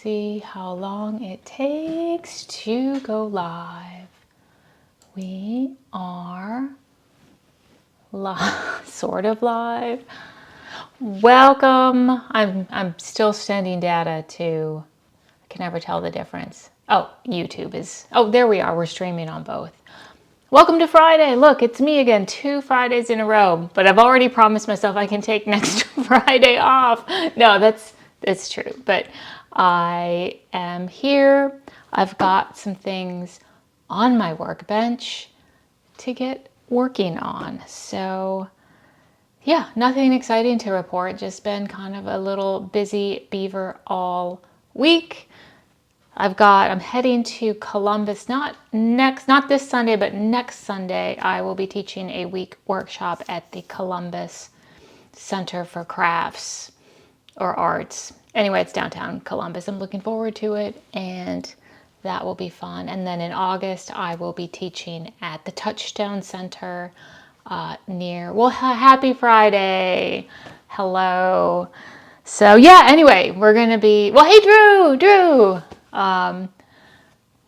see how long it takes to go live. We are live, sort of live. Welcome. I'm still sending data to, I can never tell the difference. Oh, YouTube is, oh, there we are. We're streaming on both. Welcome to Friday. Look, it's me again, 2 Fridays in a row, but I've already promised myself I can take next Friday off. No, that's true, but I am here. I've got some things on my workbench to get working on. So yeah, nothing exciting to report. Just been kind of a little busy beaver all week. I'm heading to Columbus, not this Sunday, but next Sunday. I will be teaching a week workshop at the Columbus Center for Crafts or Arts. Anyway, it's downtown Columbus. I'm looking forward to it, and that will be fun. And then in August, I will be teaching at the Touchstone Center Happy Friday. Hello. So yeah, anyway, we're going to be, hey, Drew.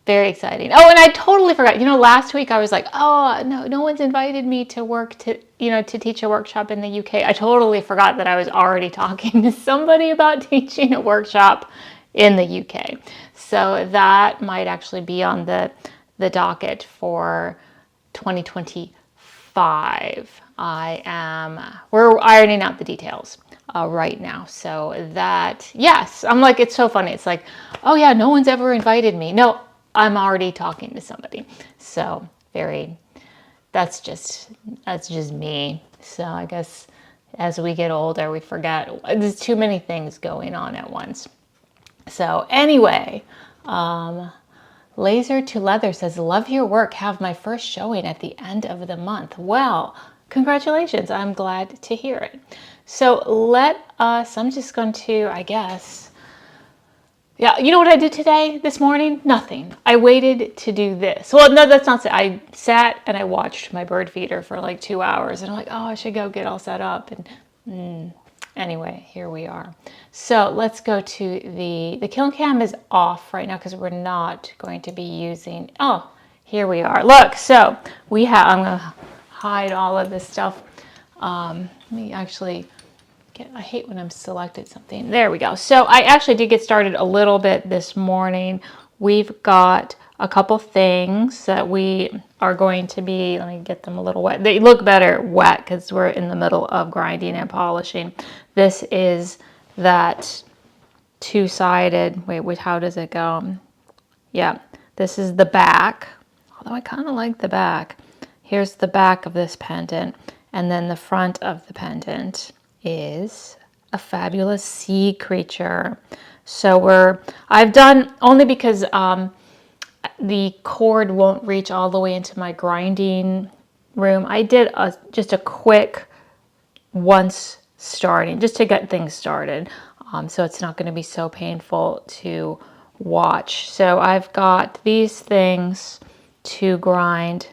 Very exciting. Oh, and I totally forgot. Last week I was like, oh, no one's invited me to to teach a workshop in the UK. I totally forgot that I was already talking to somebody about teaching a workshop in the UK. So that might actually be on the docket for 2025. We're ironing out the details right now. So that, yes, I'm like, it's so funny. It's like, oh yeah, no one's ever invited me. No, I'm already talking to somebody. So that's just me. So I guess as we get older, we forget there's too many things going on at once. So anyway, Laser to Leather says, love your work. Have my first showing at the end of the month. Well, congratulations. I'm glad to hear it. So I'm just going to, I guess, yeah, you know what I did this morning? Nothing. I waited to do this. Well, no, that's not it. I sat and I watched my bird feeder for like 2 hours, and I'm like, oh, I should go get all set up. And anyway, here we are. So let's go to the kiln cam is off right now because we're not going to be using, oh, here we are. Look, so I'm going to hide all of this stuff. Let me actually I hate when I'm selected something. There we go. So I actually did get started a little bit this morning. We've got a couple things that we are going to be, let me get them a little wet. They look better wet because we're in the middle of grinding and polishing. This is that two-sided, wait, how does it go? Yeah, this is the back, although I kind of like the back. Here's the back of this pendant, and then the front of the pendant is a fabulous sea creature. So I've done, only because the cord won't reach all the way into my grinding room, I did just a quick once starting, just to get things started. So it's not going to be so painful to watch. So I've got these things to grind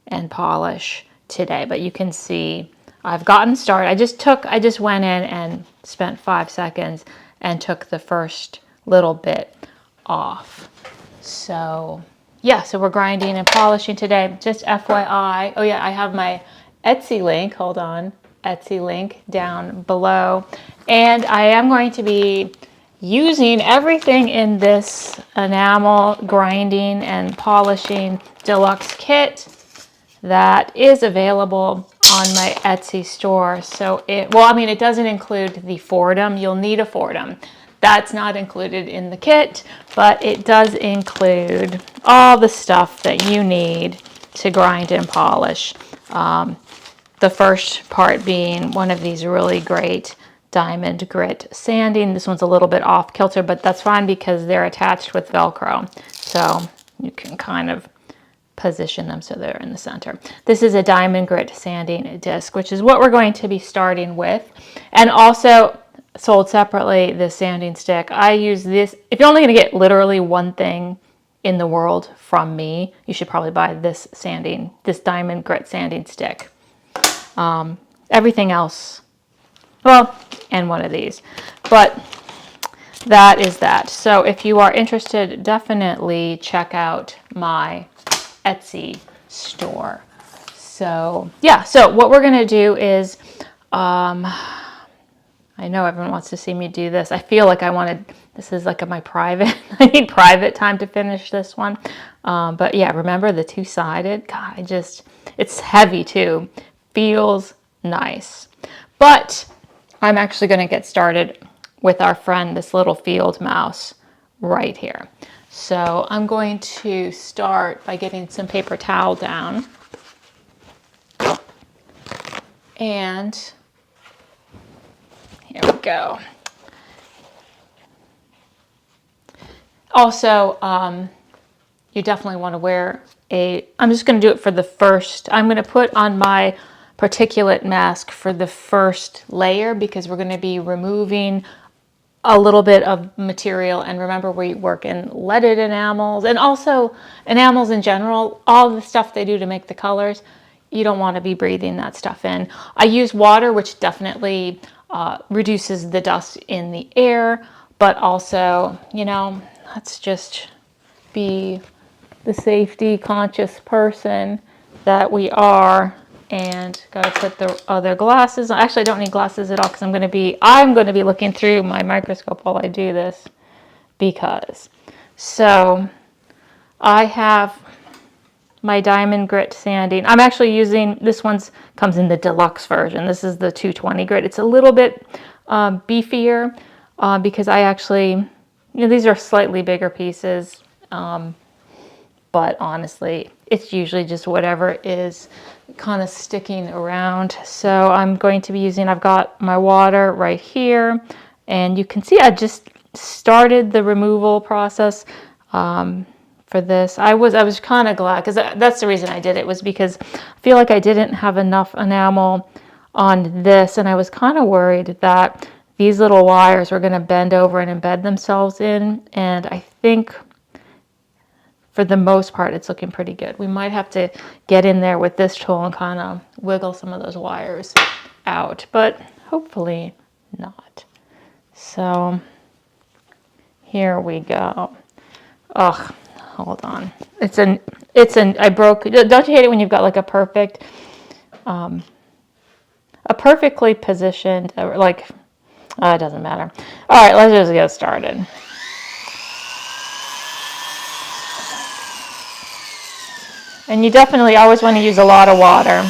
and polish today, but you can see I've gotten started. I just went in and spent 5 seconds and took the first little bit off. So yeah, so we're grinding and polishing today. Just FYI. Oh yeah, I have my Etsy link. Hold on. Etsy link down below. And I am going to be using everything in this enamel grinding and polishing deluxe kit that is available on my Etsy store. So it doesn't include the Fordham. You'll need a Fordham. That's not included in the kit, but it does include all the stuff that you need to grind and polish. The first part being one of these really great diamond grit sanding. This one's a little bit off kilter, but that's fine because they're attached with Velcro. So you can kind of position them so they're in the center. This is a diamond grit sanding disc, which is what we're going to be starting with. And also sold separately, the sanding stick. I use this. If you're only going to get literally one thing in the world from me, you should probably buy this diamond grit sanding stick. Everything else, well, and one of these. But that is that. So if you are interested, definitely check out my Etsy store. So yeah, so what we're gonna do is, I know everyone wants to see me do this. I feel like this is like my private, I need private time to finish this one. But yeah, remember the two-sided? God, it's heavy too. Feels nice. But I'm actually gonna get started with our friend, this little field mouse right here. So I'm going to start by getting some paper towel down. And here we go. Also, you definitely want to wear I'm just going to do it for the first, I'm going to put on my particulate mask for the first layer because we're going to be removing a little bit of material. And remember, we work in leaded enamels and also enamels in general, all the stuff they do to make the colors. You don't want to be breathing that stuff in. I use water, which definitely reduces the dust in the air, but also, let's just be the safety conscious person that we are. And gotta put the other glasses on. Actually, I don't need glasses at all because I'm going to be looking through my microscope while I do this, because so I have my diamond grit sanding. I'm actually using, this comes in the deluxe version. This is the 220 grit. It's a little bit beefier because I actually, these are slightly bigger pieces. But honestly, it's usually just whatever is kind of sticking around. So I'm going to be using, I've got my water right here, and you can see I just started the removal process for this. I was kind of glad, because that's the reason I did it, was because I feel like I didn't have enough enamel on this, and I was kind of worried that these little wires were going to bend over and embed themselves in, and I think for the most part, it's looking pretty good. We might have to get in there with this tool and kind of wiggle some of those wires out, but hopefully not. So here we go. Ugh, hold on. I broke, don't you hate it when you've got like a perfectly positioned, it doesn't matter. All right, let's just get started. And you definitely always want to use a lot of water.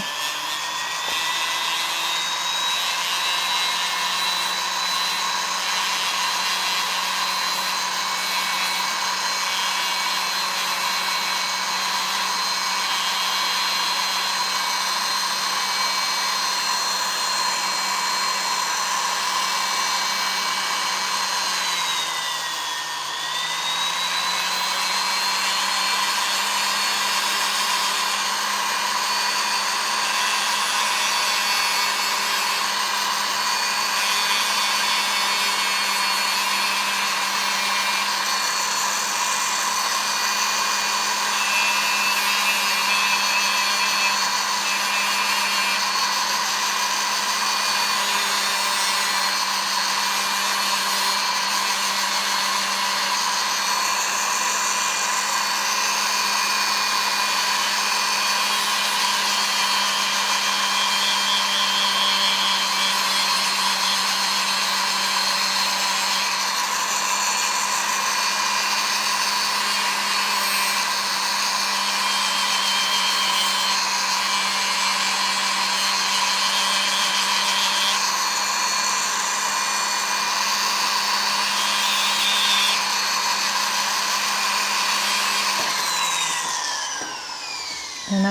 And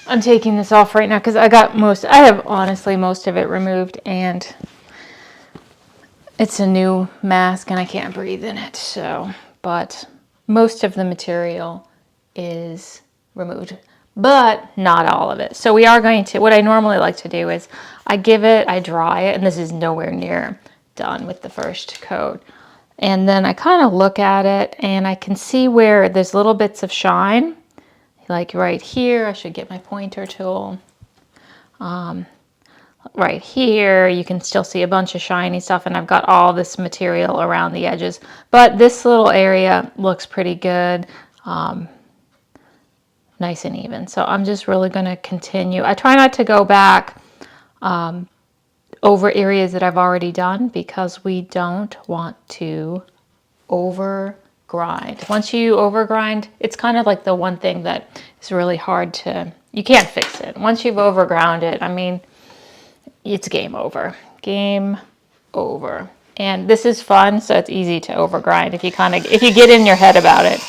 I'm taking this off right now because I have honestly most of it removed, and it's a new mask and I can't breathe in it. So, but most of the material is removed, but not all of it. So we are going to, what I normally like to do is I dry it, and this is nowhere near done with the first coat. And then I kind of look at it and I can see where there's little bits of shine. Like right here, I should get my pointer tool. right here. You can still see a bunch of shiny stuff, and I've got all this material around the edges. But this little area looks pretty good, nice and even. So I'm just really going to continue. I try not to go back over areas that I've already done because we don't want to over grind. Once you over grind, it's kind of like the one thing that is really hard to, you can't fix it. Once you've over ground it, I mean, it's game over. Game over. And this is fun, so it's easy to over grind if you if you get in your head about it.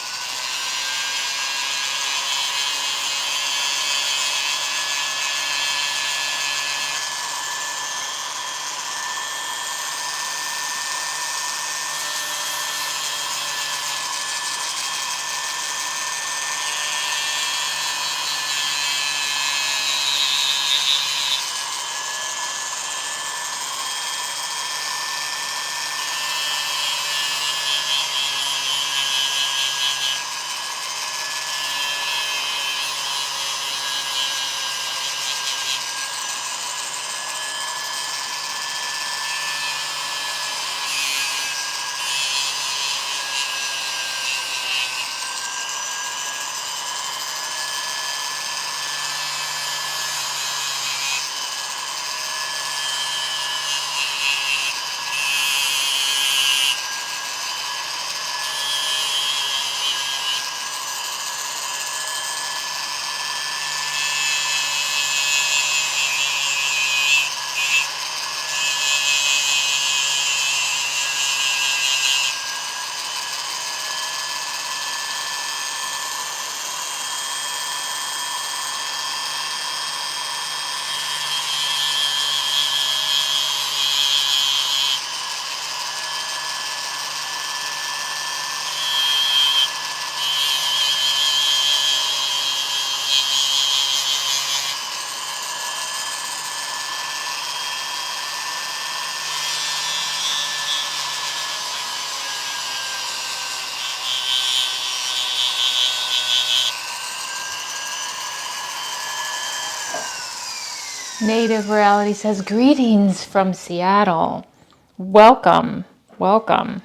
Native Reality says, greetings from Seattle. Welcome, welcome.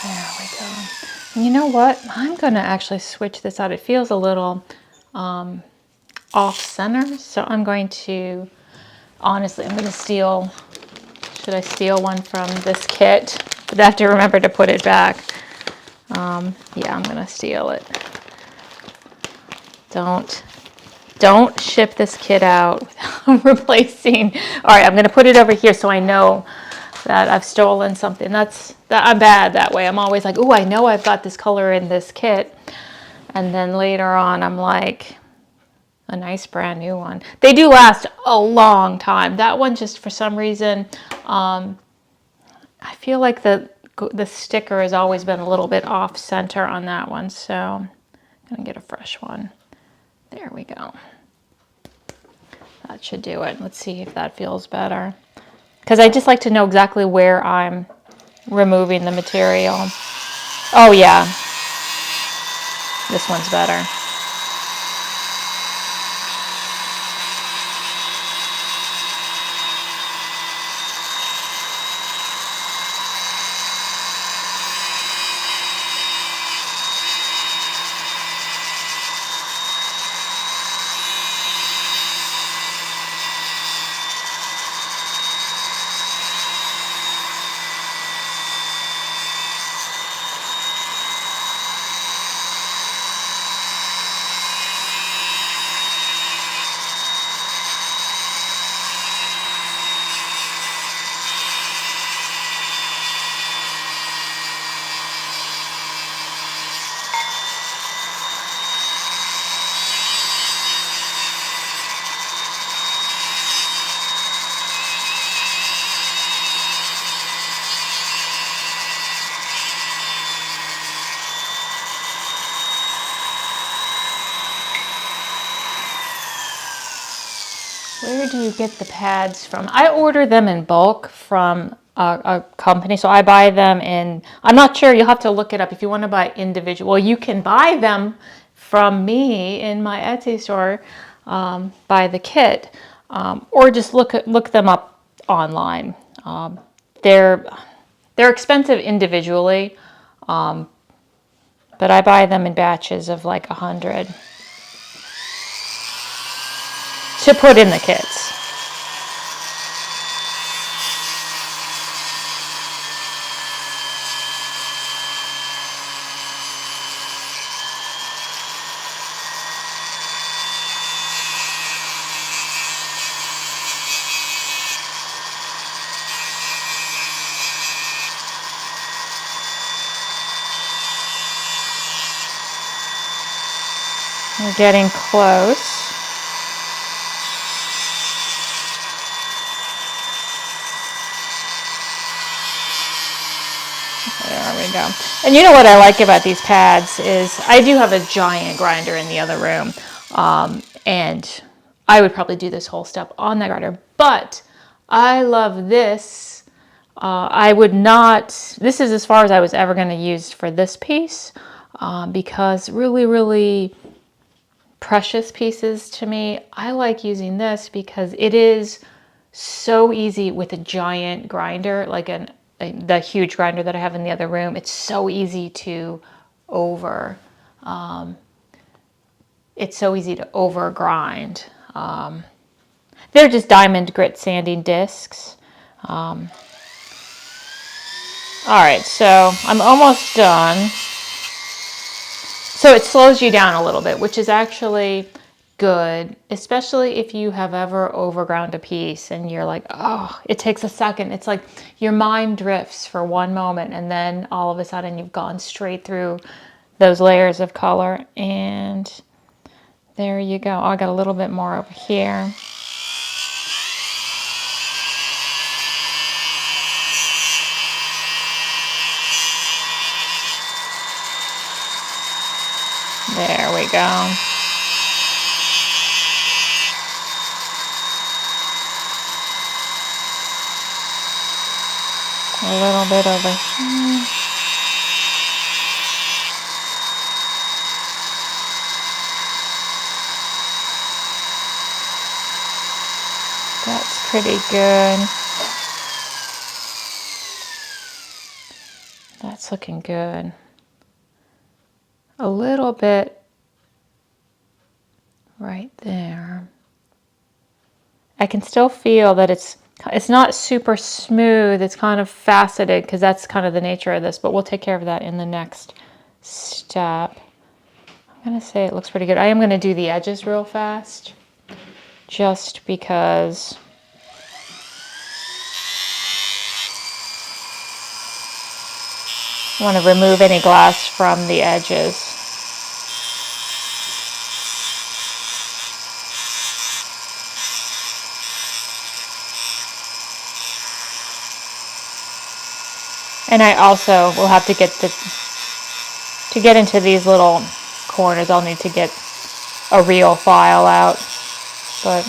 There we go. And you know what? I'm going to actually switch this out. It feels a little off center. So I'm going to, honestly, I'm going to steal, should I steal one from this kit? But I have to remember to put it back. Yeah, I'm going to steal it. Don't ship this kit out without replacing. All right, I'm going to put it over here so I know that I've stolen something. I'm bad that way. I'm always like, oh, I know I've got this color in this kit. And then later on, I'm like, a nice brand new one. They do last a long time. That one just for some reason, I feel like the the sticker has always been a little bit off center on that one, so I'm gonna get a fresh one. There we go. That should do it. Let's see if that feels better. Because I just like to know exactly where I'm removing the material. Oh yeah, this one's better. Where do you get the pads from? I order them in bulk from a company, so I buy them in, I'm not sure, you'll have to look it up if you want to buy individual. Well, you can buy them from me in my Etsy store, buy the kit, or just look them up online. They're expensive individually, but I buy them in batches of like 100 to put in the kits. We're getting close. There we go. And you know what I like about these pads is I do have a giant grinder in the other room. And I would probably do this whole step on that grinder. But I love this. I would not, this is as far as I was ever going to use for this piece. Because really, really precious pieces to me, I like using this because it is so easy with a giant grinder, like the huge grinder that I have in the other room. It's so easy to it's so easy to over grind. They're just diamond grit sanding discs. All right, so I'm almost done. So it slows you down a little bit, which is actually good, especially if you have ever overground a piece and you're like, oh, it takes a second. It's like your mind drifts for one moment and then all of a sudden you've gone straight through those layers of color. And there you go. Oh, I got a little bit more over here. There we go. A little bit over here. That's pretty good. That's looking good. A little bit right there. I can still feel that it's not super smooth. It's kind of faceted because that's kind of the nature of this, but we'll take care of that in the next step. I'm going to say it looks pretty good. I am going to do the edges real fast just because I want to remove any glass from the edges. And I also will have to get into these little corners, I'll need to get a real file out. But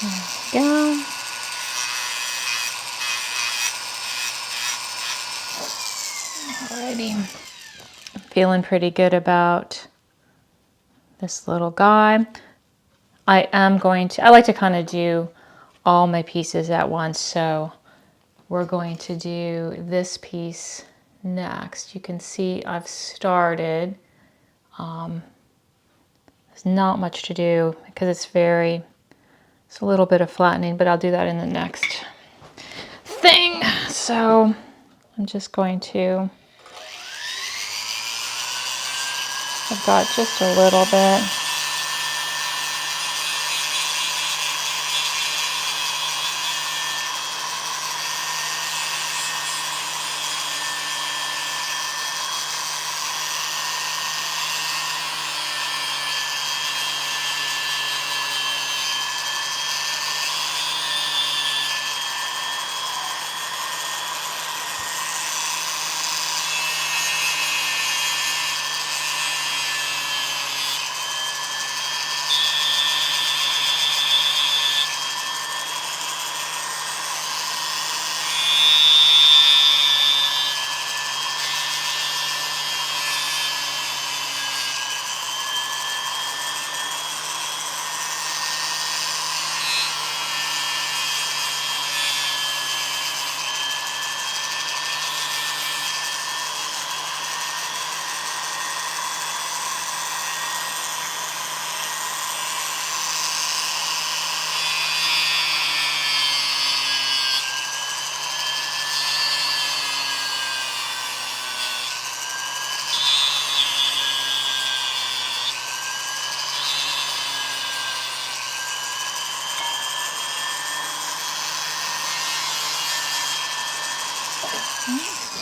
there we go. Alrighty. I'm feeling pretty good about this little guy. I like to kind of do all my pieces at once, so we're going to do this piece next. You can see I've started. There's not much to do because it's a little bit of flattening, but I'll do that in the next thing. So I'm just going to, I've got just a little bit.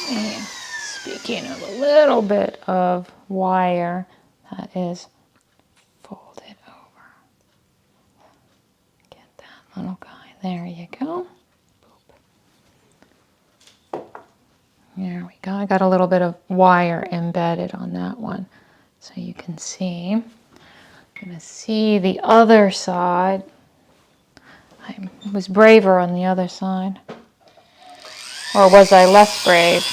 And speaking of a little bit of wire that is folded over, get that little guy. There you go. There we go. I got a little bit of wire embedded on that one, so you can see. I'm gonna see the other side. I was braver on the other side. Or was I less brave?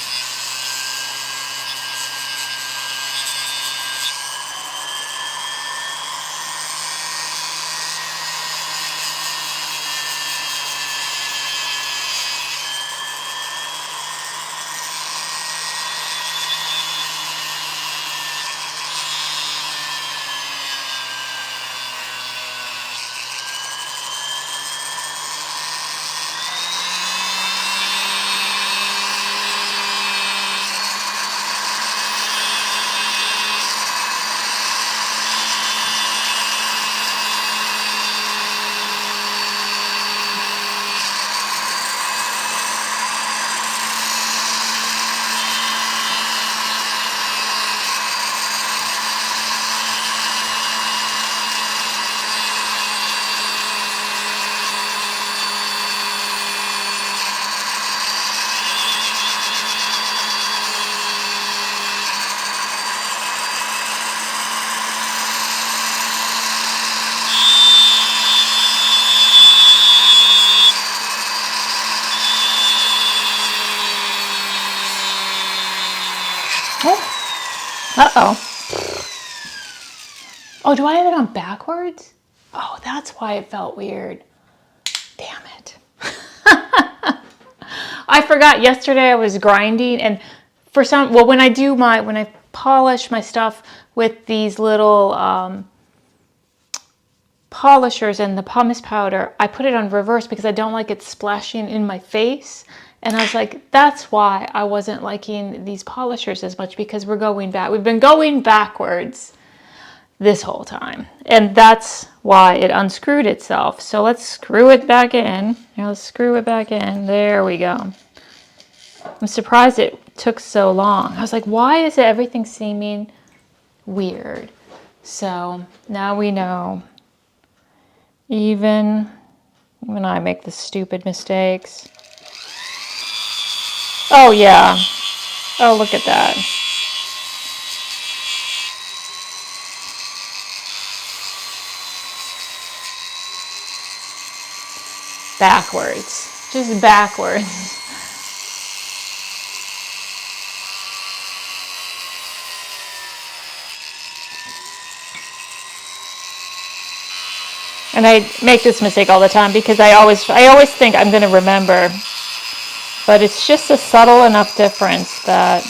Uh-oh. Oh, do I have it on backwards? Oh, that's why it felt weird. Damn it. I forgot yesterday I was grinding, and when I polish my stuff with these little polishers and the pumice powder, I put it on reverse because I don't like it splashing in my face. And I was like, that's why I wasn't liking these polishers as much, because we're going back. We've been going backwards this whole time. And that's why it unscrewed itself. So let's screw it back in. Now let's screw it back in. There we go. I'm surprised it took so long. I was like, why is everything seeming weird? So now we know. Even when I make the stupid mistakes. Oh yeah. Oh, look at that. Backwards. Just backwards. And I make this mistake all the time because I always think I'm going to remember. But it's just a subtle enough difference that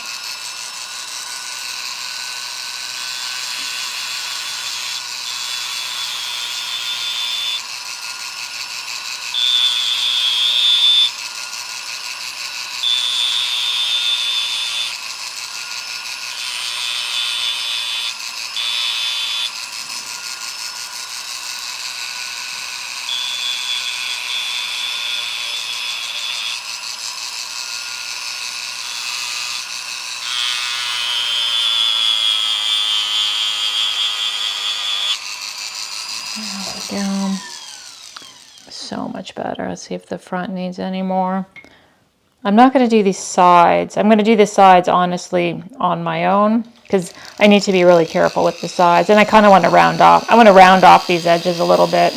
so much better. Let's see if the front needs any more. I'm not going to do these sides. I'm going to do the sides honestly on my own because I need to be really careful with the sides. And I kind of want to round off. I want to round off these edges a little bit.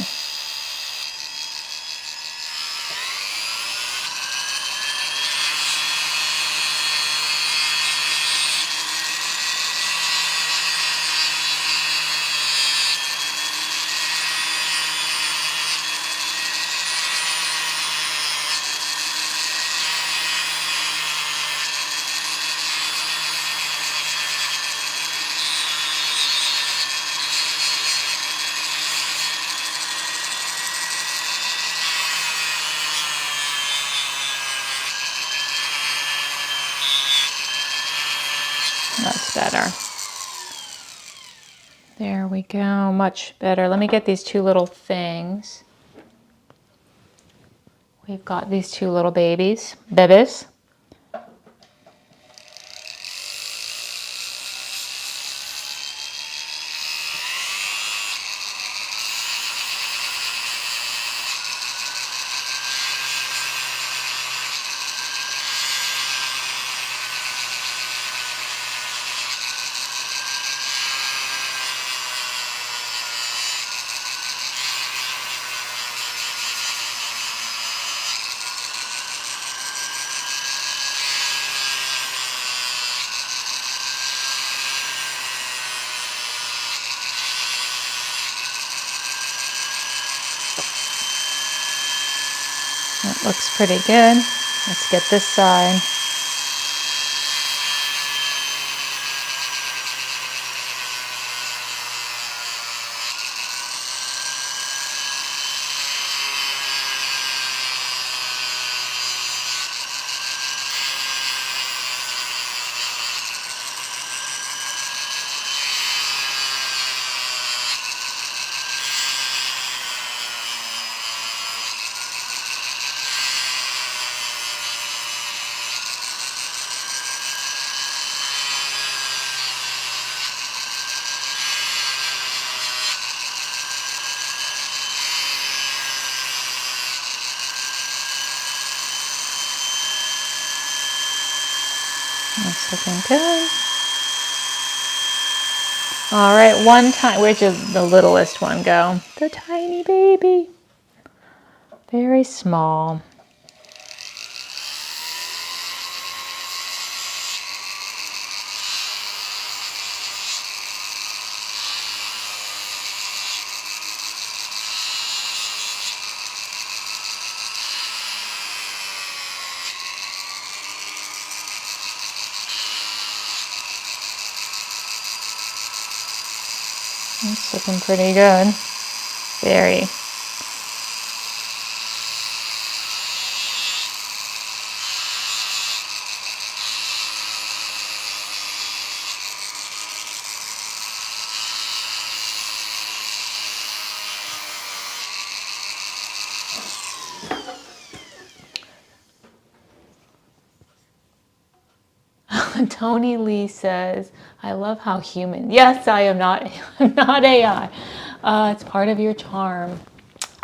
That's better. There we go, much better. Let me get these two little things. We've got these two little babies. That looks pretty good. Let's get this side. That's looking good. All right, where did the littlest one go? The tiny baby. Very small. It's looking pretty good. Very. Tony Lee says, I love how human. Yes, I am not, I'm not AI. It's part of your charm.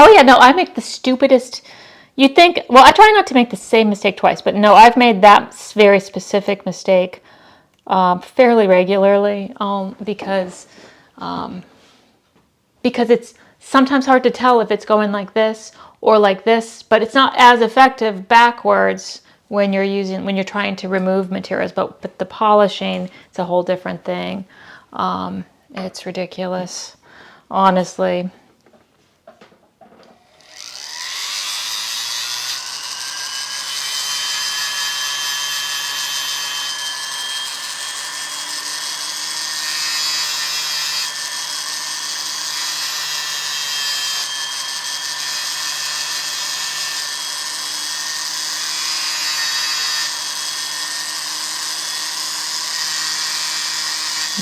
Oh yeah, no, I make the stupidest. You think, well, I try not to make the same mistake twice, but no, I've made that very specific mistake fairly regularly because it's sometimes hard to tell if it's going like this or like this, but it's not as effective backwards when you're trying to remove materials. But the polishing, it's a whole different thing. It's ridiculous, honestly.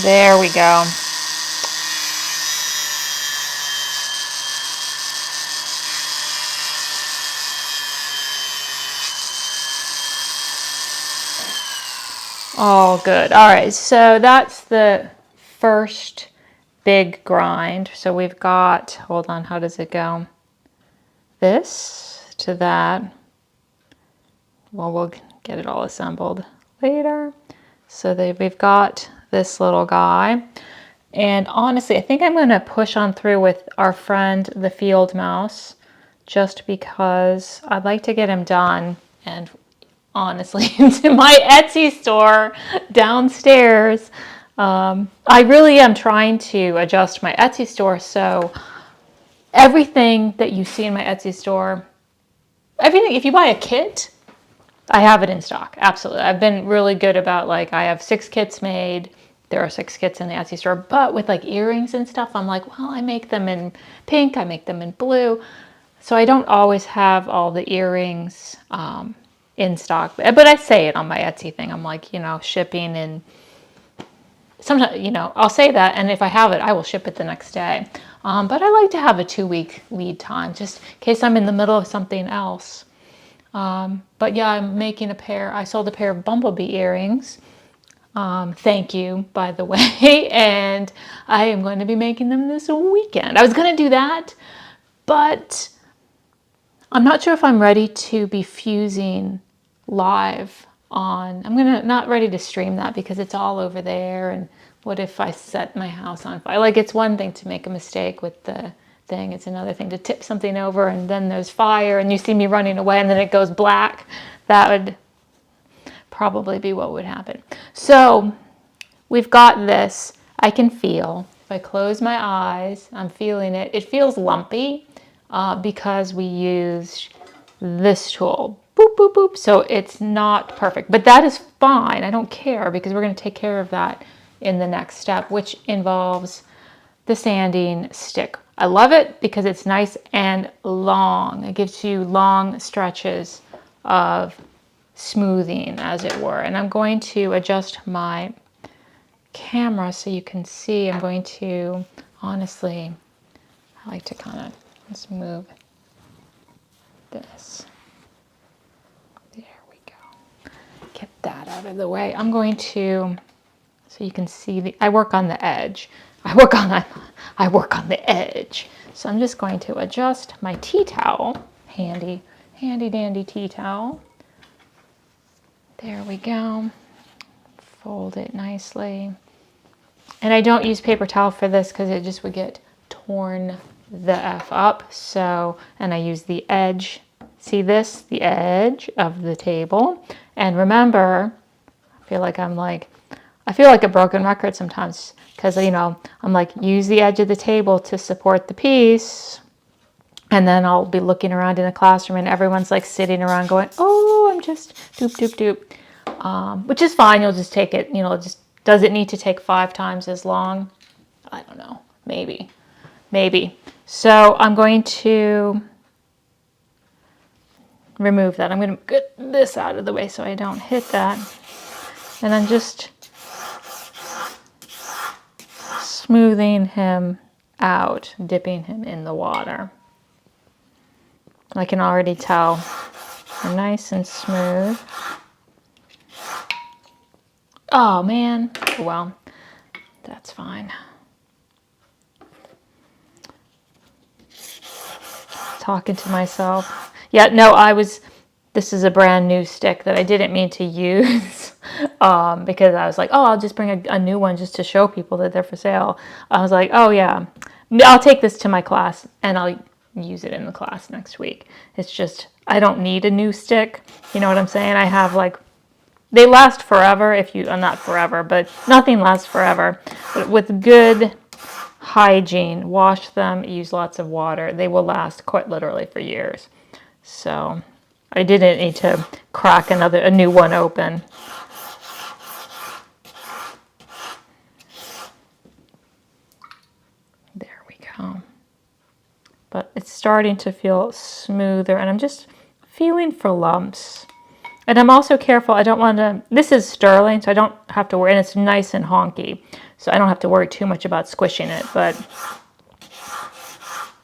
There we go. Oh, good. All right, so that's the first big grind. So we've got, hold on, how does it go? This to that. Well, we'll get it all assembled later. So we've got this little guy. And honestly, I think I'm going to push on through with our friend, the field mouse, just because I'd like to get him done. And honestly, into my Etsy store downstairs, I really am trying to adjust my Etsy store so everything that you see in my Etsy store, everything, if you buy a kit, I have it in stock. Absolutely. I've been really good about, like, I have 6 kits made. There are 6 kits in the Etsy store, but with like earrings and stuff, I'm like, well, I make them in pink, I make them in blue. So I don't always have all the earrings in stock, but I say it on my Etsy thing. I'm like, shipping, and sometimes, I'll say that, and if I have it, I will ship it the next day. But I like to have a 2-week lead time, just in case I'm in the middle of something else. But yeah, I'm making a pair. I sold a pair of bumblebee earrings. Thank you, by the way. And I am going to be making them this weekend. I was going to do that, but I'm not sure if I'm ready to be fusing live on. Not ready to stream that because it's all over there. And what if I set my house on fire? Like, it's one thing to make a mistake with the thing. It's another thing to tip something over and then there's fire and you see me running away and then it goes black. That would probably be what would happen. So we've got this. I can feel. If I close my eyes, I'm feeling it. It feels lumpy because we used this tool. Boop, boop, boop. So it's not perfect, but that is fine. I don't care because we're going to take care of that in the next step, which involves the sanding stick. I love it because it's nice and long. It gives you long stretches of smoothing, as it were. And I'm going to adjust my camera so you can see. I'm going to, honestly, I like to kind of, let's move this. There we go. Get that out of the way. I'm going to, so you can see I work on the edge. I work on the edge. So I'm just going to adjust my tea towel, handy dandy tea towel. There we go. Fold it nicely. And I don't use paper towel for this because it just would get torn the F up. So, and I use the edge. See this? The edge of the table. And remember, I feel like a broken record sometimes because, I'm like, use the edge of the table to support the piece. And then I'll be looking around in the classroom and everyone's like sitting around going, oh, I'm just doop, doop, doop. Which is fine. You'll just take it, does it need to take 5 times as long? I don't know. Maybe. So I'm going to remove that. I'm going to get this out of the way so I don't hit that. And I'm just smoothing him out, dipping him in the water. I can already tell they're nice and smooth. Oh man, well, that's fine. Talking to myself. Yeah, no, this is a brand new stick that I didn't mean to use because I was like, oh, I'll just bring a new one just to show people that they're for sale. I was like, oh yeah, I'll take this to my class and I'll use it in the class next week. It's just, I don't need a new stick. You know what I'm saying? I have like, they last forever if you, not forever, but nothing lasts forever. But with good hygiene, wash them, use lots of water. They will last quite literally for years. So I didn't need to crack a new one open. There we go. But it's starting to feel smoother, and I'm just feeling for lumps. And I'm also careful, I don't want to, this is sterling, so I don't have to worry, and it's nice and honky, so I don't have to worry too much about squishing it. But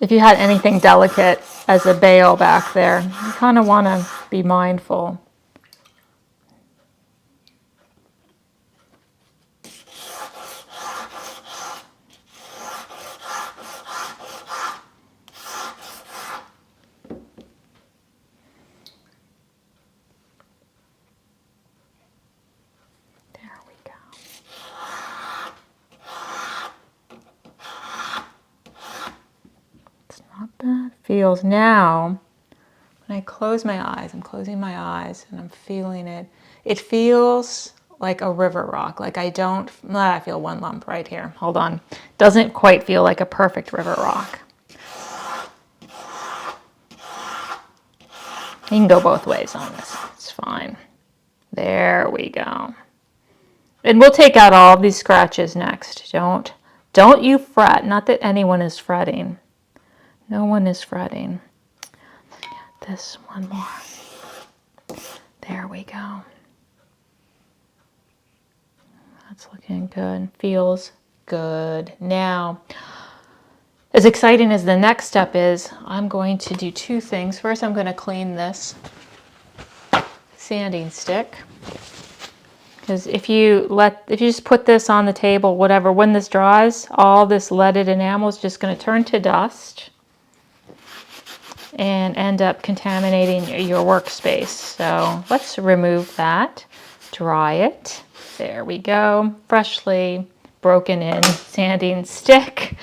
if you had anything delicate as a bail back there, you kind of want to be mindful. Feels now, when I close my eyes, I'm closing my eyes and I'm feeling it. It feels like a river rock. Like I feel one lump right here. Hold on. Doesn't quite feel like a perfect river rock. You can go both ways on this. It's fine. There we go. And we'll take out all of these scratches next. Don't you fret. Not that anyone is fretting. No one is fretting. This one more. There we go. That's looking good. Feels good. Now, as exciting as the next step is, I'm going to do two things. First, I'm going to clean this sanding stick. Because if you just put this on the table, whatever, when this dries, all this leaded enamel is just going to turn to dust and end up contaminating your workspace. So let's remove that, dry it. There we go, freshly broken in sanding stick.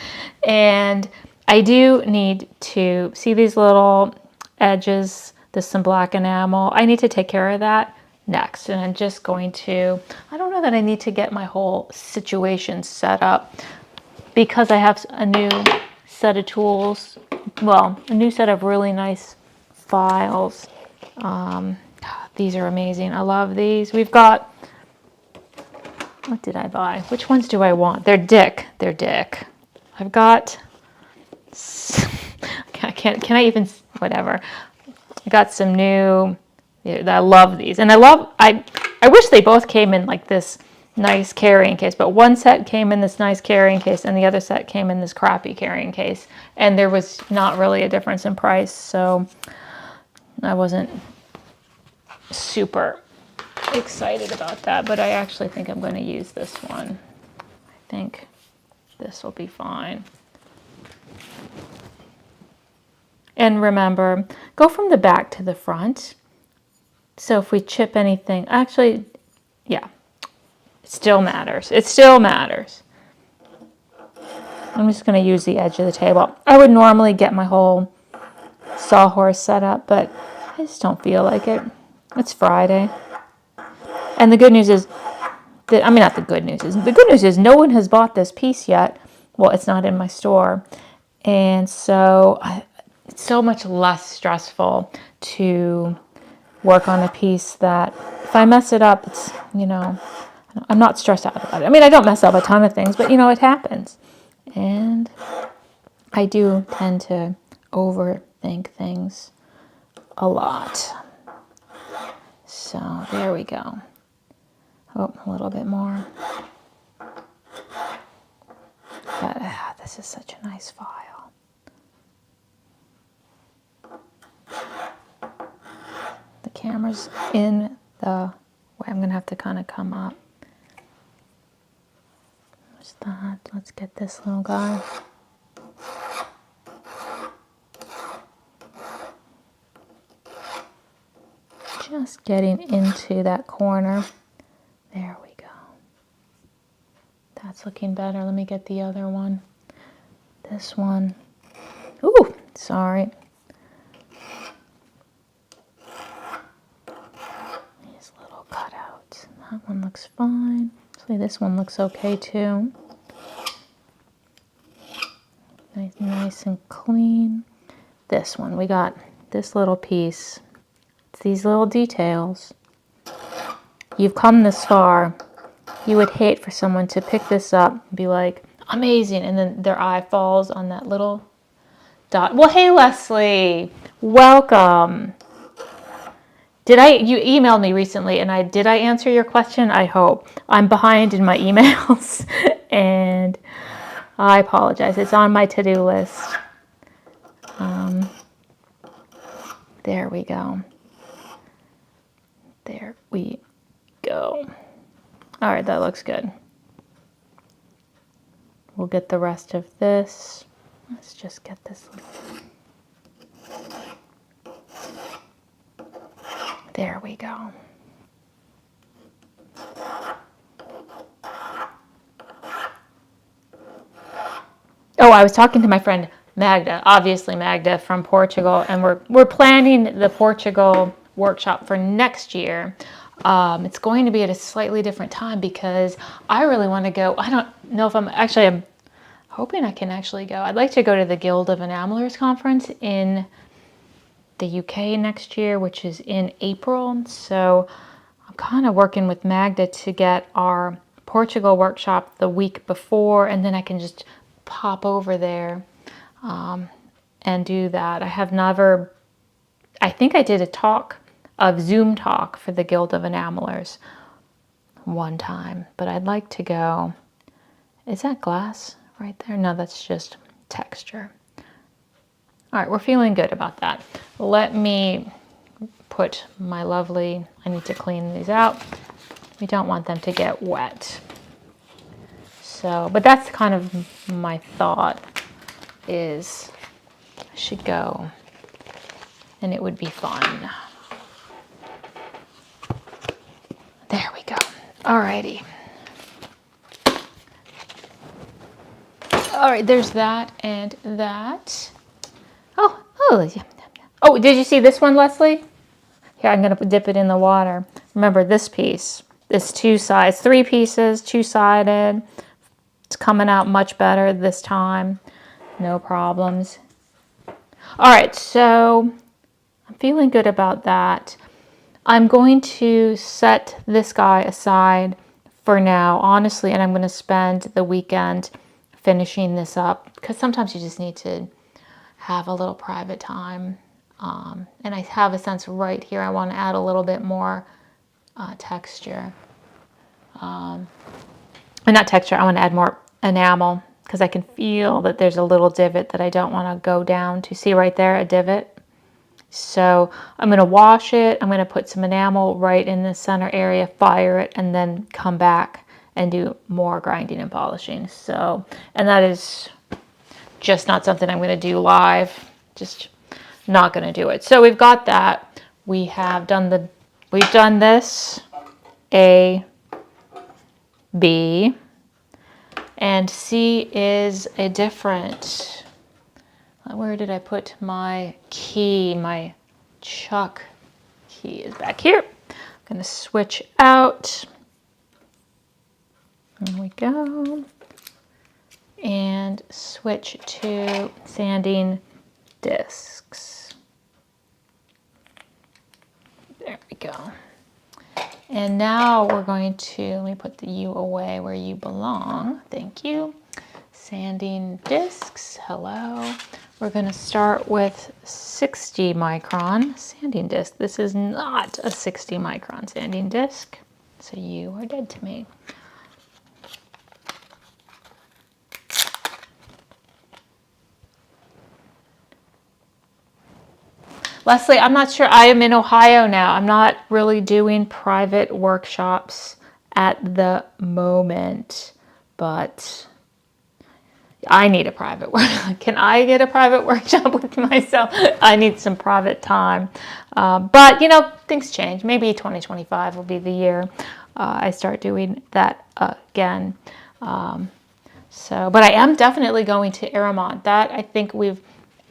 And I do need to see these little edges, there's some black enamel. I need to take care of that next. And I'm just going to, I don't know that I need to get my whole situation set up because I have a new set of tools. Well, a new set of really nice files. These are amazing. I love these. We've got, what did I buy? Which ones do I want? They're Dick. I've got, can I even, whatever. I got some new, I love these. And I wish they both came in like this nice carrying case, but one set came in this nice carrying case and the other set came in this crappy carrying case, and there was not really a difference in price, so I wasn't super excited about that, but I actually think I'm going to use this one. I think this will be fine. And remember, go from the back to the front. So if we chip anything, actually, yeah, it still matters. It still matters. I'm just going to use the edge of the table. I would normally get my whole sawhorse set up, but I just don't feel like it. It's Friday. And the good news is, not the good news is, the good news is no one has bought this piece yet. Well, it's not in my store. And so it's so much less stressful to work on a piece that if I mess it up, it's, I'm not stressed out about it. I mean, I don't mess up a ton of things, but it happens. And I do tend to overthink things a lot. So there we go. Oh, a little bit more. But this is such a nice file. The camera's in the way. I'm going to have to kind of come up. What's that? Let's get this little guy. Just getting into that corner. There we go. That's looking better. Let me get the other one. This one. Ooh, sorry. These little cutouts. That one looks fine. See, this one looks okay too. Nice and clean. This one, we got this little piece. It's these little details. You've come this far. You would hate for someone to pick this up and be like, amazing, and then their eye falls on that little dot. Well, hey, Leslie, welcome. You emailed me recently, and did I answer your question? I hope. I'm behind in my emails, and I apologize. It's on my to-do list. There we go. There we go. All right, that looks good. We'll get the rest of this. Let's just get this. There we go. Oh, I was talking to my friend Magda, obviously Magda from Portugal, and we're planning the Portugal workshop for next year. It's going to be at a slightly different time because I really want to go. I don't know if I'm hoping I can actually go. I'd like to go to the Guild of Enamelers conference in the UK next year, which is in April. So I'm kind of working with Magda to get our Portugal workshop the week before, and then I can just pop over there and do that. I think I did a Zoom talk for the Guild of Enamelers one time, but I'd like to go. Is that glass right there? No, that's just texture. All right, we're feeling good about that. Let me put my lovely, I need to clean these out. We don't want them to get wet. So, but that's kind of my thought is I should go and it would be fun. There we go. All righty. All right, there's that and that. Oh, did you see this one, Leslie? Here, I'm going to dip it in the water. Remember this piece. This two sides, 3 pieces, 2-sided. It's coming out much better this time. No problems. All right, so I'm feeling good about that. I'm going to set this guy aside for now, honestly, and I'm going to spend the weekend finishing this up because sometimes you just need to have a little private time. And I have a sense right here I want to add a little bit more texture. And not texture, I want to add more enamel because I can feel that there's a little divot that I don't want to go down to. See right there, a divot? So I'm going to wash it. I'm going to put some enamel right in the center area, fire it, and then come back and do more grinding and polishing. So, and that is just not something I'm going to do live. Just not going to do it. So we've got that. We've done this, A, B, and C is a different. Where did I put my key? My Chuck key is back here. I'm going to switch out. There we go. And switch to sanding discs. There we go. And now we're going to, let me put the U away where you belong. Thank you. Sanding discs, hello. We're going to start with 60 micron sanding disc. This is not a 60 micron sanding disc, so you are dead to me. Leslie, I'm not sure. I am in Ohio now. I'm not really doing private workshops at the moment, but I need a private workshop. Can I get a private workshop with myself? I need some private time. But, you know, things change. Maybe 2025 will be the year I start doing that again. But I am definitely going to Aramont. That, I think we've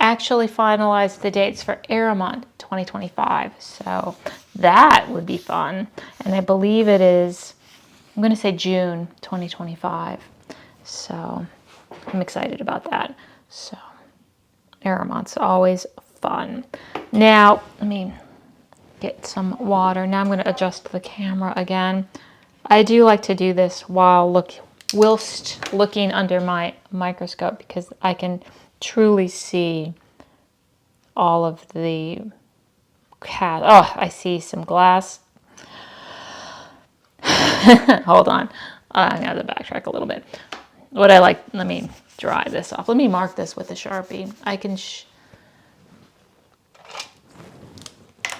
actually finalized the dates for Aramont 2025. So that would be fun. And I believe it is, I'm going to say June 2025. So I'm excited about that. So Aramont's always fun. Now, let me get some water. Now I'm going to adjust the camera again. I do like to do this whilst looking under my microscope because I can truly see all of the oh, I see some glass. Hold on. I have to backtrack a little bit. What I like, let me dry this off. Let me mark this with a Sharpie. I can,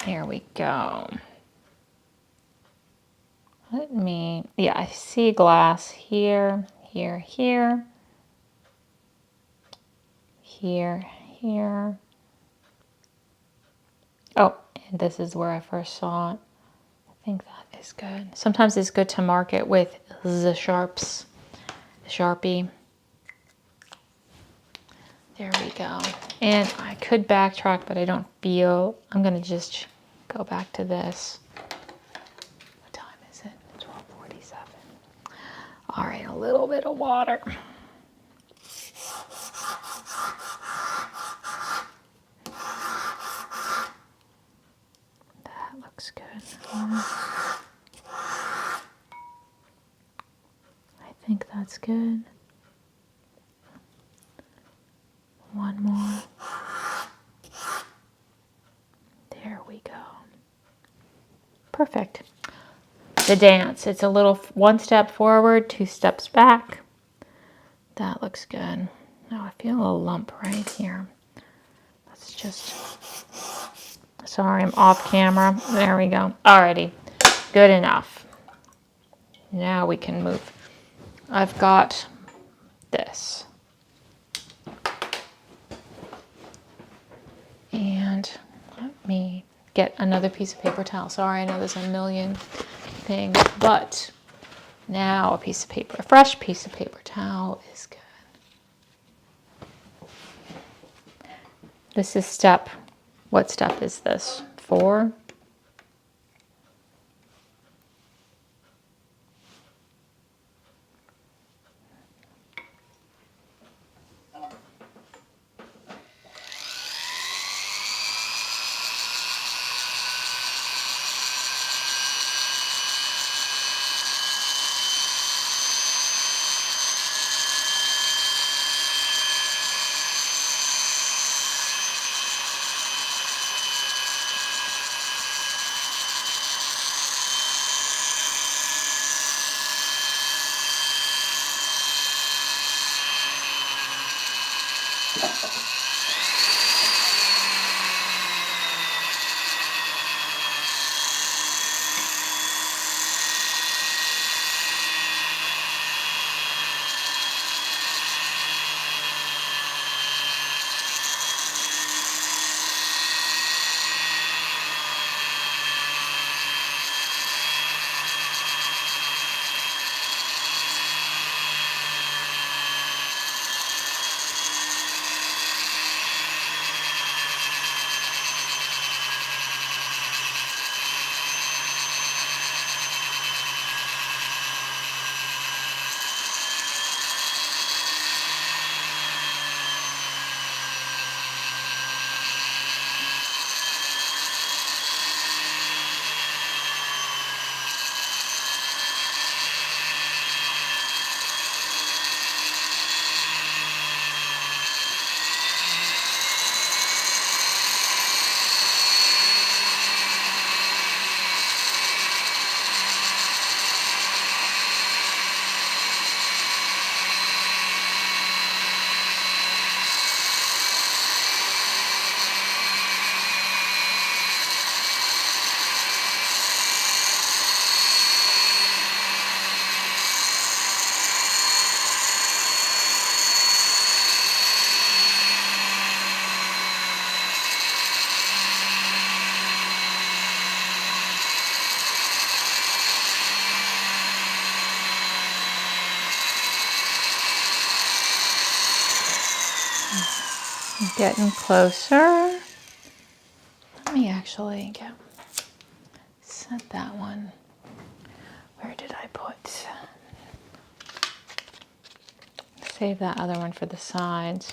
here we go. Yeah, I see glass here, here, here, here, here. Oh, and this is where I first saw it. I think that is good. Sometimes it's good to mark it with the Sharpie. There we go. And I could backtrack, but I don't feel, I'm gonna just go back to this. What time is it? 12:47. All right, a little bit of water. That looks good. I think that's good. One more. There we go. Perfect. The dance. It's a little one step forward, two steps back. That looks good. Now I feel a lump right here. Let's just, sorry, I'm off camera. There we go. Alrighty. Good enough. Now we can move. I've got this. And let me get another piece of paper towel. Sorry, I know there's a million things, but now a piece of paper, a fresh piece of paper towel is good. This is step, what step is this? 4? Getting closer. Let me actually set that one. Where did I put? Save that other one for the sides.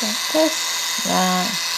Get this, that.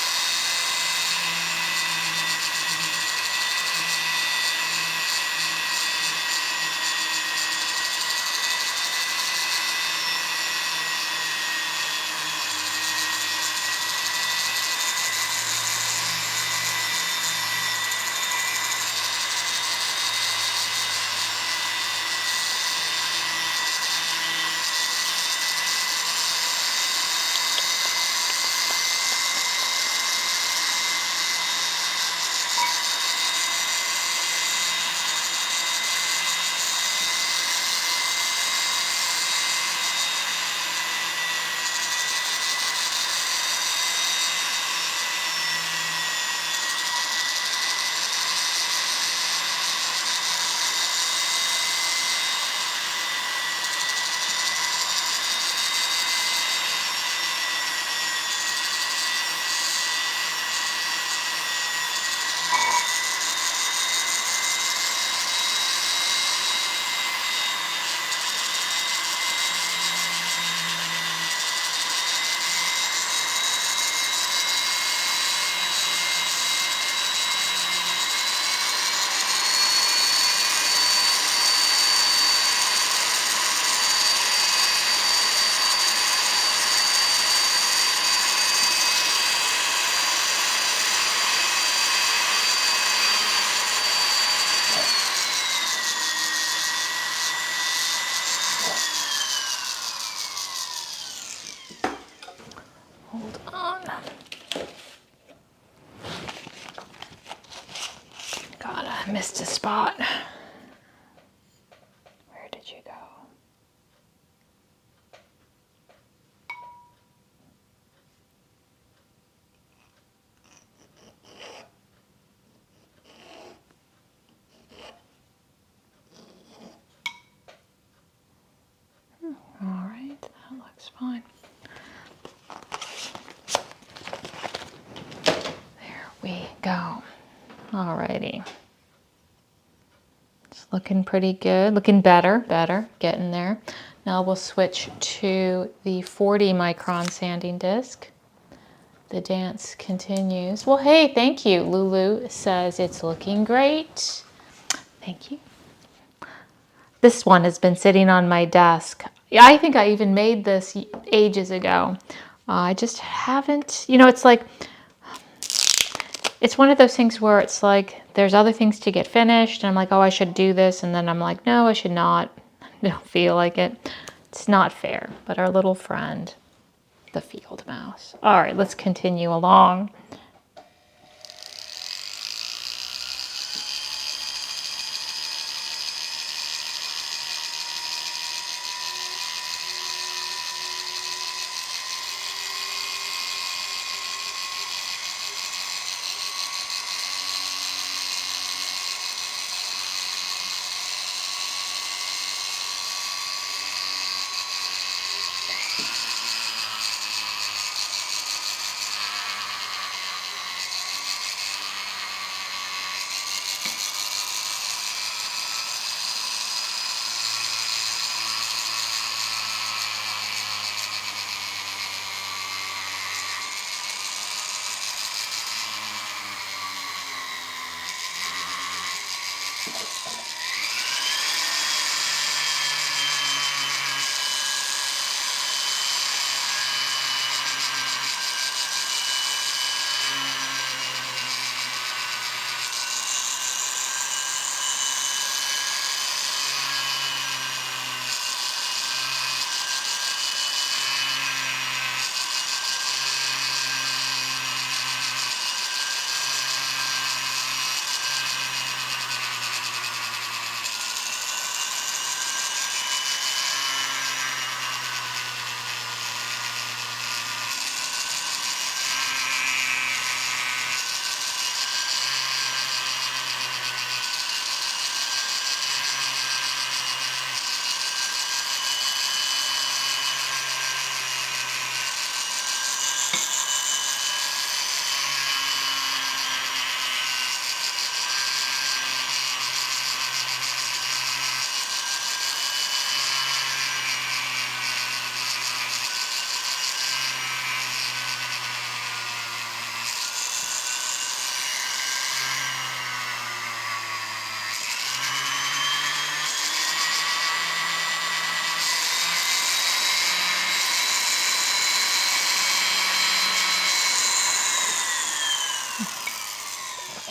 Hold on. God, I missed a spot. Where did you go? All right, that looks fine. There we go. All righty. It's looking pretty good, looking better, getting there. Now we'll switch to the 40 micron sanding disc. The dance continues. Well, hey, thank you. Lulu says it's looking great. Thank you. This one has been sitting on my desk. Yeah, I think I even made this ages ago. I just haven't, it's like, it's one of those things where it's like, there's other things to get finished. And I'm like, oh, I should do this. And then I'm like, no, I should not. I don't feel like it. It's not fair. But our little friend, the field mouse. All right, let's continue along.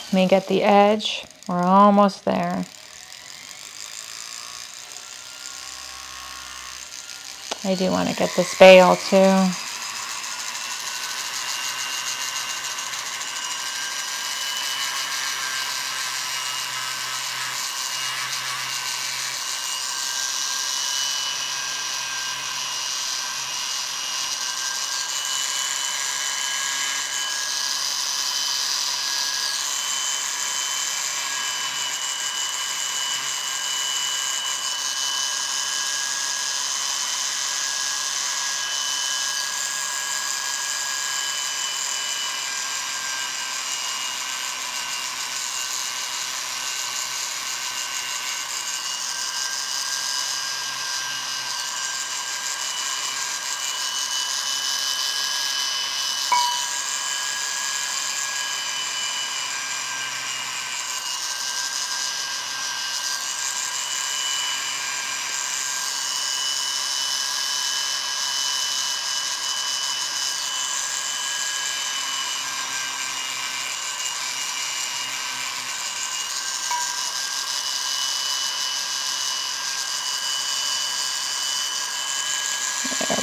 Let me get the edge. We're almost there. I do want to get this bail too.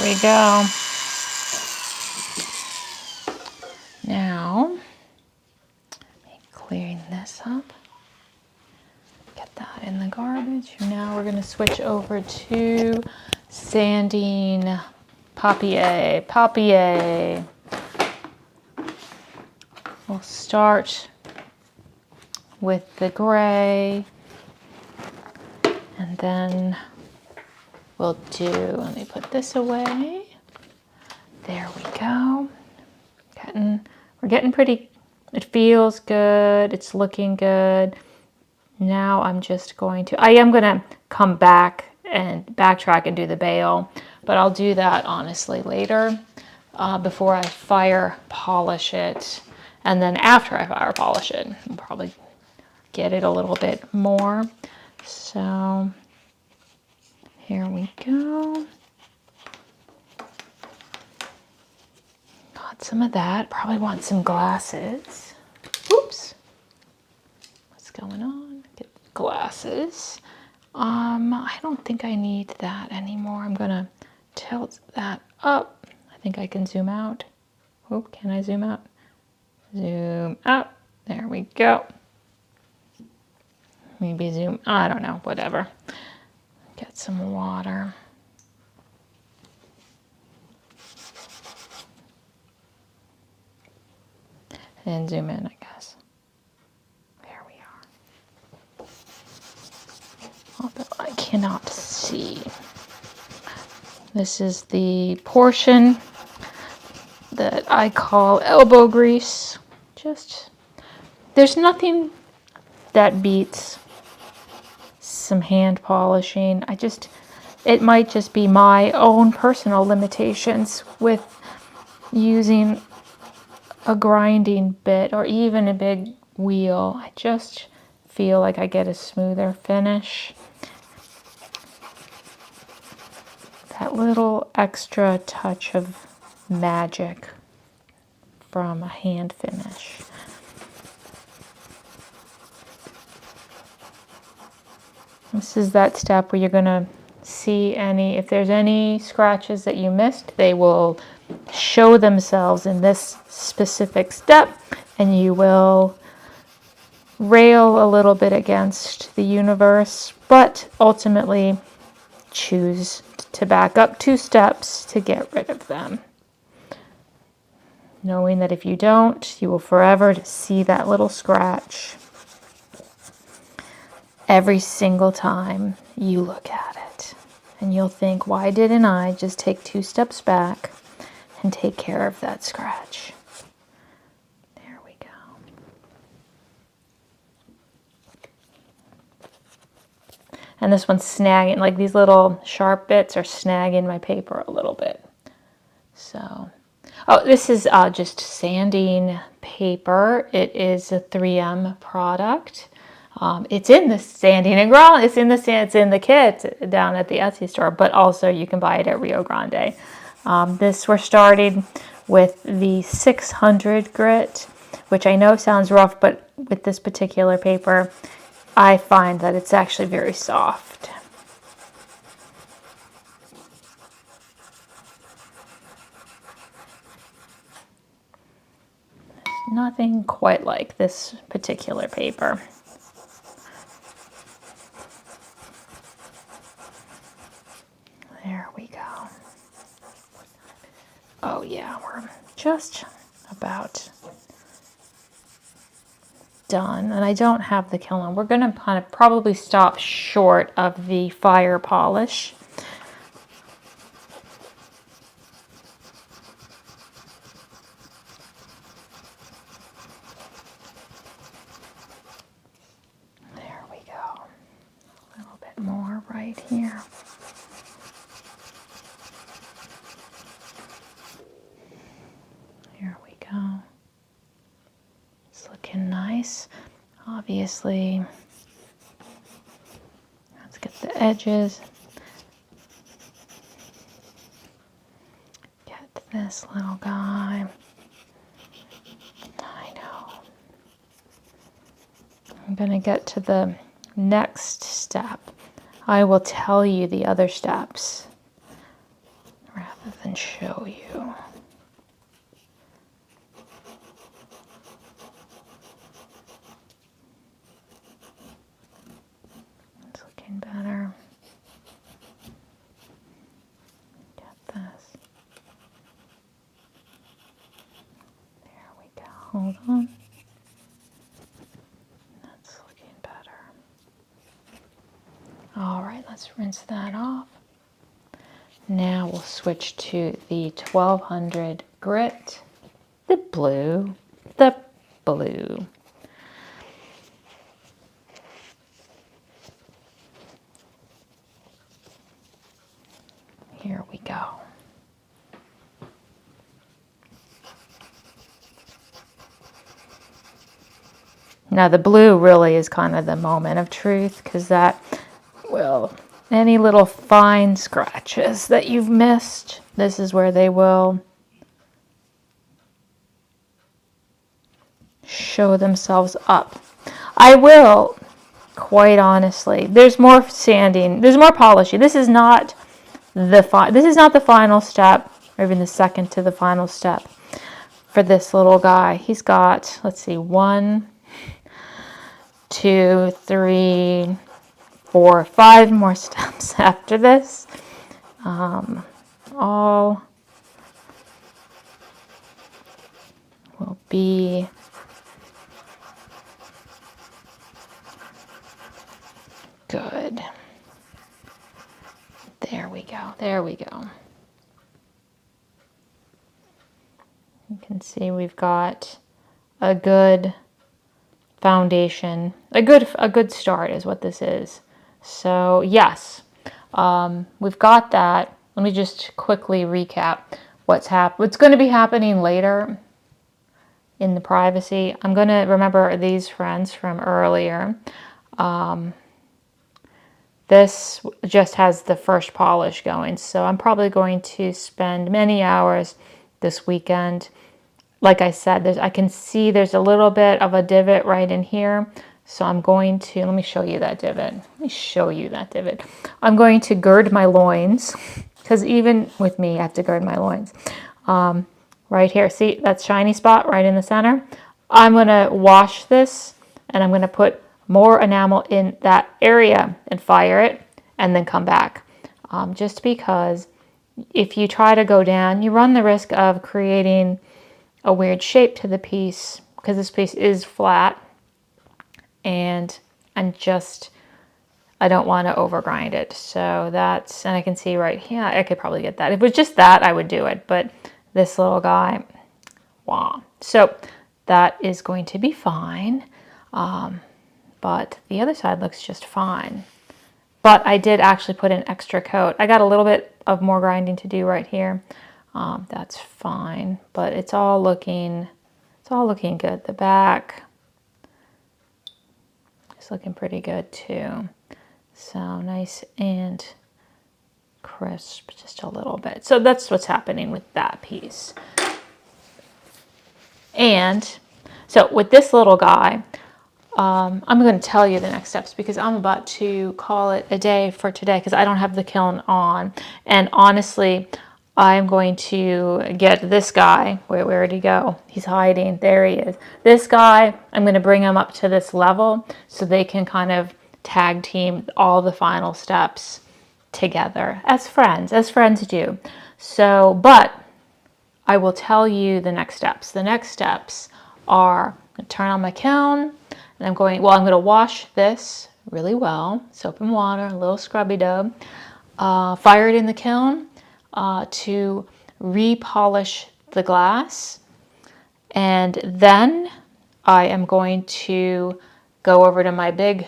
There we go. Now, clearing this up. Get that in the garbage. Now we're going to switch over to sanding papier. Papier. We'll start with the gray, and then we'll let me put this away. There we go. We're getting pretty, it feels good. It's looking good. Now I am going to come back and backtrack and do the bail, but I'll do that honestly later before I fire polish it. And then after I fire polish it, I'll probably get it a little bit more. So here we go. got some of that. Probably want some glasses. Oops. What's going on? Get glasses. I don't think I need that anymore. I'm gonna tilt that up. I think I can zoom out. Oh, can I zoom out? Zoom out. There we go. Maybe zoom, I don't know, whatever. Get some water. And zoom in, I guess. There we are. Although I cannot see. This is the portion that I call elbow grease. There's nothing that beats some hand polishing. It might just be my own personal limitations with using a grinding bit or even a big wheel. I just feel like I get a smoother finish. That little extra touch of magic from a hand finish. This is that step where you're going to see if there's any scratches that you missed, they will show themselves in this specific step, and you will rail a little bit against the universe, but ultimately choose to back up 2 steps to get rid of them. Knowing that if you don't, you will forever see that little scratch every single time you look at it. And you'll think, why didn't I just take 2 steps back and take care of that scratch? There we go. And this one's snagging, like these little sharp bits are snagging my paper a little bit. So, oh, this is just sanding paper. It is a 3M product. It's in the sanding and ground. It's in the kit down at the Etsy store, but also you can buy it at Rio Grande. We're starting with the 600 grit, which I know sounds rough, but with this particular paper, I find that it's actually very soft. Nothing quite like this particular paper. There we go. Oh yeah, we're just about done. And I don't have the kiln on. We're going to kind of probably stop short of the fire polish. There we go. A little bit more right here. Here we go. It's looking nice. Obviously, let's get the edges. Get this little guy. I know. I'm going to get to the next step. I will tell you the other steps rather than show you. It's looking better. Get this. There we go. Hold on. That's looking better. All right, let's rinse that off. Now we'll switch to the 1200 grit, the blue. Here we go. Now the blue really is kind of the moment of truth, because that will, any little fine scratches that you've missed, this is where they will show themselves up. I will, quite honestly, there's more sanding, there's more polishing. This is not the final step, or even the second to the final step for this little guy. He's got, let's see, 1, 2, 3, 4, 5 more steps after this. All will be good. There we go. There we go. You can see we've got a good foundation. A good start is what this is. So yes, we've got that. Let me just quickly recap what's going to be happening later in the privacy. I'm going to remember these friends from earlier. This just has the first polish going, so I'm probably going to spend many hours this weekend. Like I said, I can see there's a little bit of a divot right in here, so I'm going to, let me show you that divot. I'm going to gird my loins, because even with me, I have to gird my loins. Right here, see that shiny spot right in the center? I'm going to wash this, and I'm going to put more enamel in that area and fire it, and then come back. Just because if you try to go down, you run the risk of creating a weird shape to the piece, because this piece is flat, and I don't want to overgrind it. So that's, and I can see right here, I could probably get that. If it was just that, I would do it, but this little guy, wow. So that is going to be fine. But the other side looks just fine. But I did actually put an extra coat. I got a little bit of more grinding to do right here. That's fine, but it's all looking good. The back is looking pretty good too. So nice and crisp, just a little bit. So that's what's happening with that piece. And so with this little guy, I'm going to tell you the next steps, because I'm about to call it a day for today, because I don't have the kiln on. And honestly, I'm going to get this guy, where'd he go? He's hiding, there he is. This guy, I'm going to bring him up to this level so they can kind of tag team all the final steps together as friends do. So, but I will tell you the next steps. The next steps are turn on my kiln, and I'm going to wash this really well, soap and water, a little scrubby dub, fire it in the kiln to repolish the glass, and then I am going to go over to my big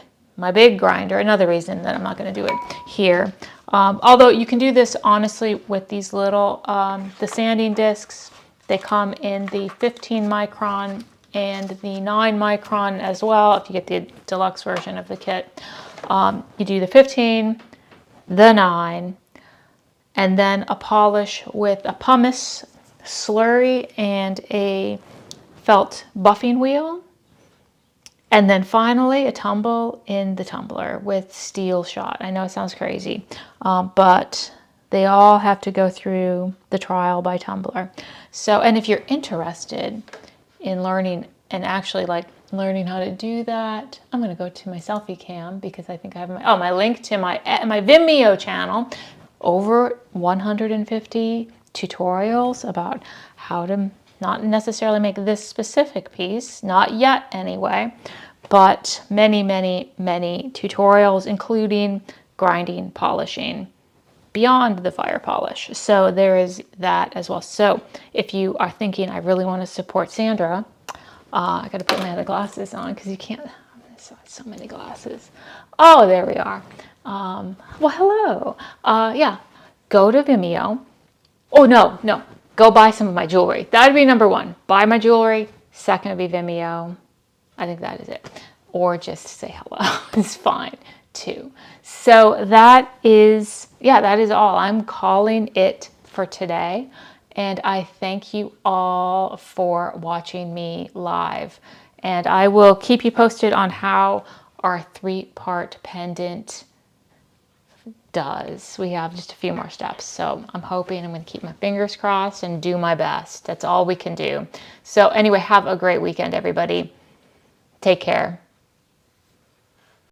grinder. Another reason that I'm not going to do it here, although you can do this honestly with these little the sanding discs. They come in the 15 micron and the 9 micron as well. If you get the deluxe version of the kit, you do the 15, the 9, and then a polish with a pumice slurry and a felt buffing wheel. And then finally a tumble in the tumbler with steel shot. I know it sounds crazy, but they all have to go through the trial by tumbler. So, and if you're interested in learning and actually learning how to do that, I'm going to go to my selfie cam, because I think I have my link to my Vimeo channel. Over 150 tutorials about how to not necessarily make this specific piece, not yet anyway, but many, many, many tutorials, including grinding, polishing, beyond the fire polish. So there is that as well. So if you are thinking, I really want to support Sandra, I got to put my other glasses on, because you can't, so many glasses. Oh, there we are. Well, hello. Yeah, go to Vimeo. Oh, no, go buy some of my jewelry. That would be number one. Buy my jewelry. Second would be Vimeo. I think that is it. Or just say hello. It's fine too. So that is all. I'm calling it for today. And I thank you all for watching me live. And I will keep you posted on how our 3-part pendant does. We have just a few more steps. So I'm hoping, I'm going to keep my fingers crossed and do my best. That's all we can do. So anyway, have a great weekend, everybody. Take care.